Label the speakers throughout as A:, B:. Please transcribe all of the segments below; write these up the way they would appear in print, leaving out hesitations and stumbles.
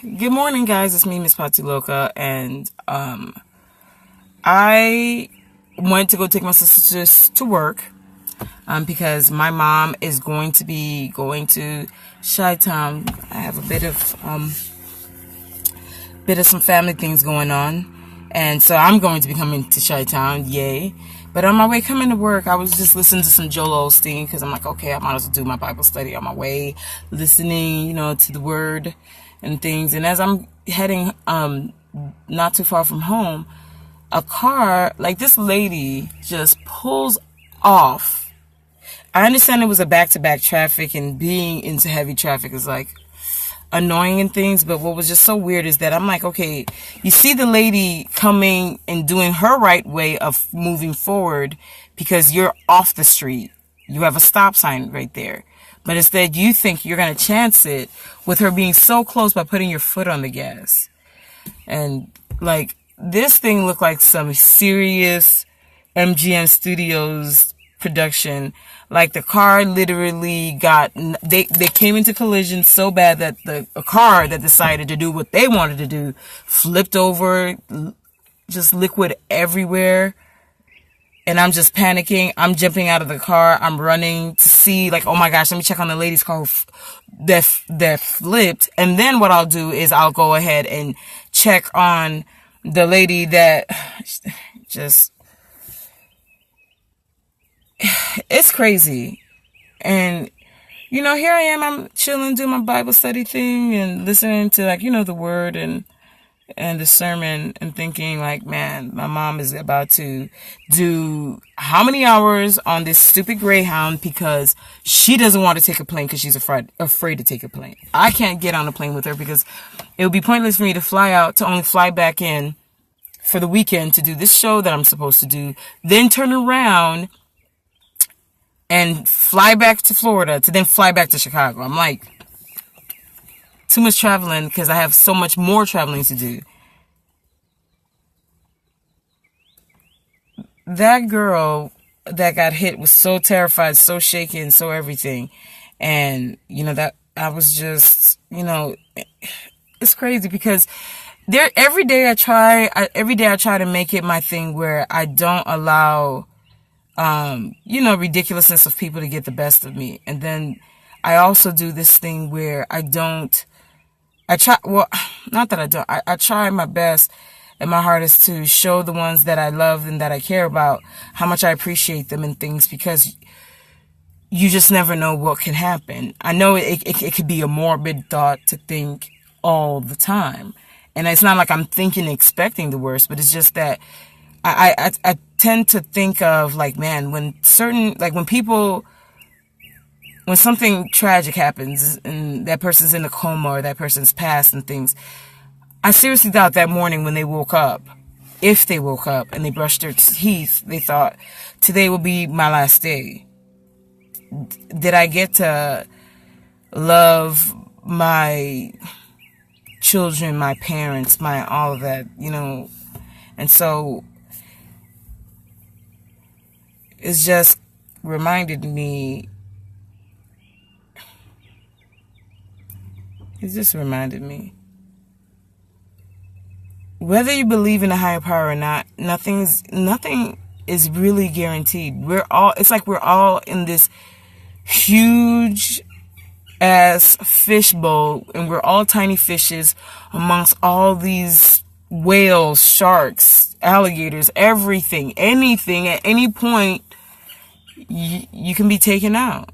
A: Good morning, guys. It's me, Miss Patu Loca, and I went to go take my sisters to work because my mom is going to be going to Chi-Town. I have a bit of some family things going on, and so I'm going to be coming to Chi-Town. Yay! But on my way coming to work, I was just listening to some Joel Osteen because I'm like, okay, I might as well do my Bible study on my way, listening, to the Word and things. And as I'm heading not too far from home, a car, like this lady just pulls off. I understand it was a back-to-back traffic, and being into heavy traffic is like annoying and things, but what was just so weird is that I'm like, okay, you see the lady coming and doing her right way of moving forward because you're off the street. You have a stop sign right there. But instead you think you're going to chance it with her being so close by putting your foot on the gas. And like, this thing looked like some serious MGM Studios production. Like, the car literally they came into collision so bad that a car that decided to do what they wanted to do flipped over, just liquid everywhere. And I'm just panicking. I'm jumping out of the car. I'm running to see, like, oh my gosh, let me check on the lady's car that flipped. And then what I'll do is I'll go ahead and check on the lady that just, it's crazy. And, here I am, I'm chilling, doing my Bible study thing and listening to, like, the Word and the sermon, and thinking, like, man, my mom is about to do how many hours on this stupid Greyhound because she doesn't want to take a plane because she's afraid to take a plane. I can't get on a plane with her because it would be pointless for me to fly out to only fly back in for the weekend to do this show that I'm supposed to do, then turn around and fly back to Florida to then fly back to Chicago. I'm like, too much traveling because I have so much more traveling to do. That girl that got hit was so terrified, so shaken, so everything. And, that I was just, it's crazy because every day I try to make it my thing where I don't allow, ridiculousness of people to get the best of me. And then I also do this thing where I try my best and my hardest to show the ones that I love and that I care about how much I appreciate them and things, because you just never know what can happen. I know it could be a morbid thought to think all the time. And it's not like I'm thinking, expecting the worst, but it's just that I tend to think of, like, man, when something tragic happens and that person's in a coma or that person's passed and things, I seriously doubt that morning when they woke up, if they woke up and they brushed their teeth, they thought, today will be my last day. Did I get to love my children, my parents, all of that, And so it's just reminded me. It just reminded me. Whether you believe in a higher power or not, nothing is really guaranteed. It's like we're all in this huge ass fishbowl, and we're all tiny fishes amongst all these whales, sharks, alligators, everything, anything. At any point, you can be taken out.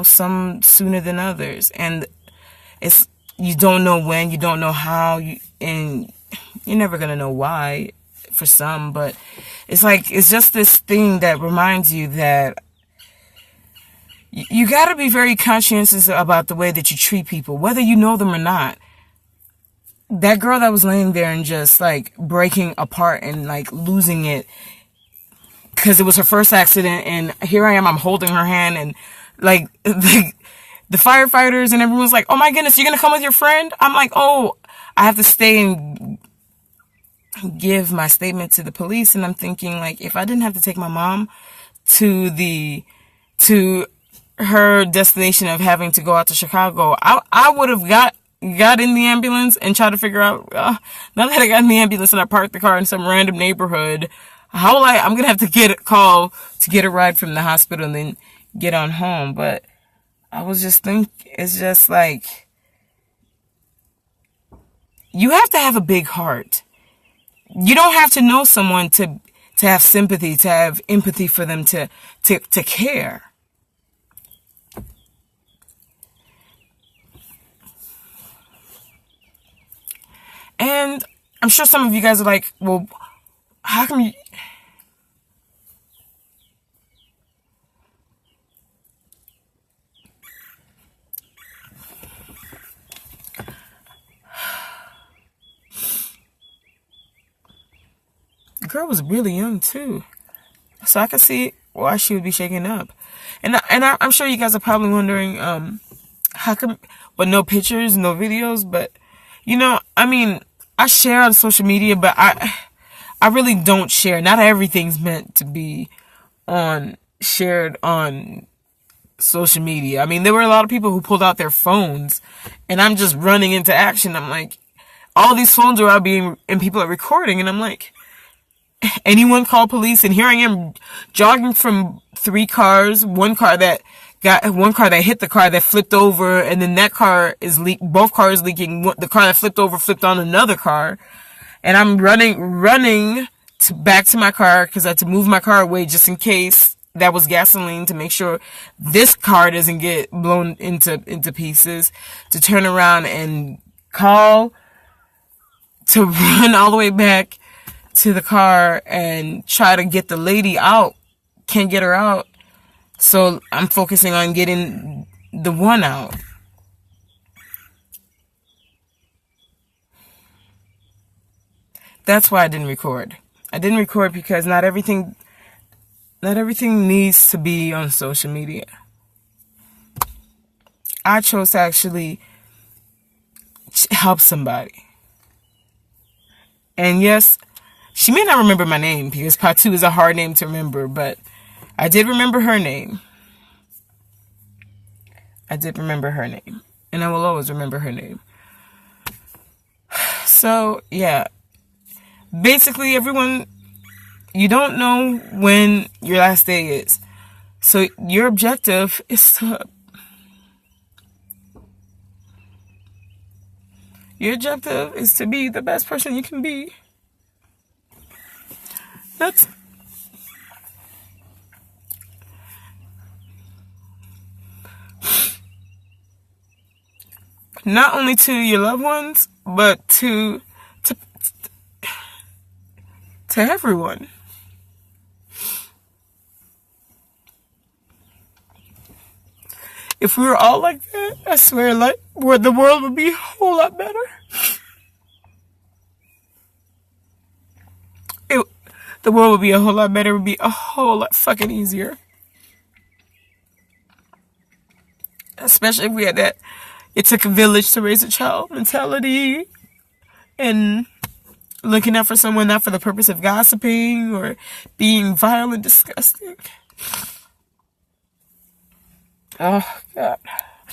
A: Some sooner than others. And you don't know when, you don't know how, and you're never going to know why for some, but it's just this thing that reminds you that you got to be very conscientious about the way that you treat people, whether you know them or not. That girl that was laying there and just, like, breaking apart and, like, losing it because it was her first accident, and here I am, I'm holding her hand, and, like, the firefighters and everyone's like, oh my goodness, you're going to come with your friend? I'm like, oh, I have to stay and give my statement to the police. And I'm thinking, like, if I didn't have to take my mom to her destination of having to go out to Chicago, I would have got in the ambulance and tried to figure out, now that I got in the ambulance and I parked the car in some random neighborhood, I'm going to have to get a call to get a ride from the hospital and then get on home. But I was just thinking, it's just like, you have to have a big heart. You don't have to know someone to have sympathy, to have empathy for them, to care. And I'm sure some of you guys are like, well, how come you... The girl was really young too, so I could see why she would be shaken up. And I'm sure you guys are probably wondering, how come, but no pictures, no videos. But I mean, I share on social media, but I really don't share. Not everything's meant to be shared on social media. I mean, there were a lot of people who pulled out their phones, and I'm just running into action. I'm like, all these phones are out and people are recording, and I'm like, anyone call police? And here I am jogging from 3 cars, one car that hit the car that flipped over, and then that car is both cars leaking. The car that flipped over flipped on another car, and I'm running back to my car because I had to move my car away just in case that was gasoline, to make sure this car doesn't get blown into pieces, to turn around and call, to run all the way back to the car and try to get the lady out. Can't get her out. So I'm focusing on getting the one out. That's why I didn't record. I didn't record because not everything needs to be on social media. I chose to actually help somebody. And yes, she may not remember my name because Patu is a hard name to remember, but I did remember her name. And I will always remember her name. So, yeah. Basically, everyone, you don't know when your last day is. So, your objective is to... Your objective is to be the best person you can be. That's... Not only to your loved ones, but to everyone. If we were all like that, I swear, the world would be a whole lot better. The world would be a whole lot better. It would be a whole lot fucking easier. Especially if we had that it took a village to raise a child mentality and looking out for someone not for the purpose of gossiping or being vile and disgusting. Oh, God.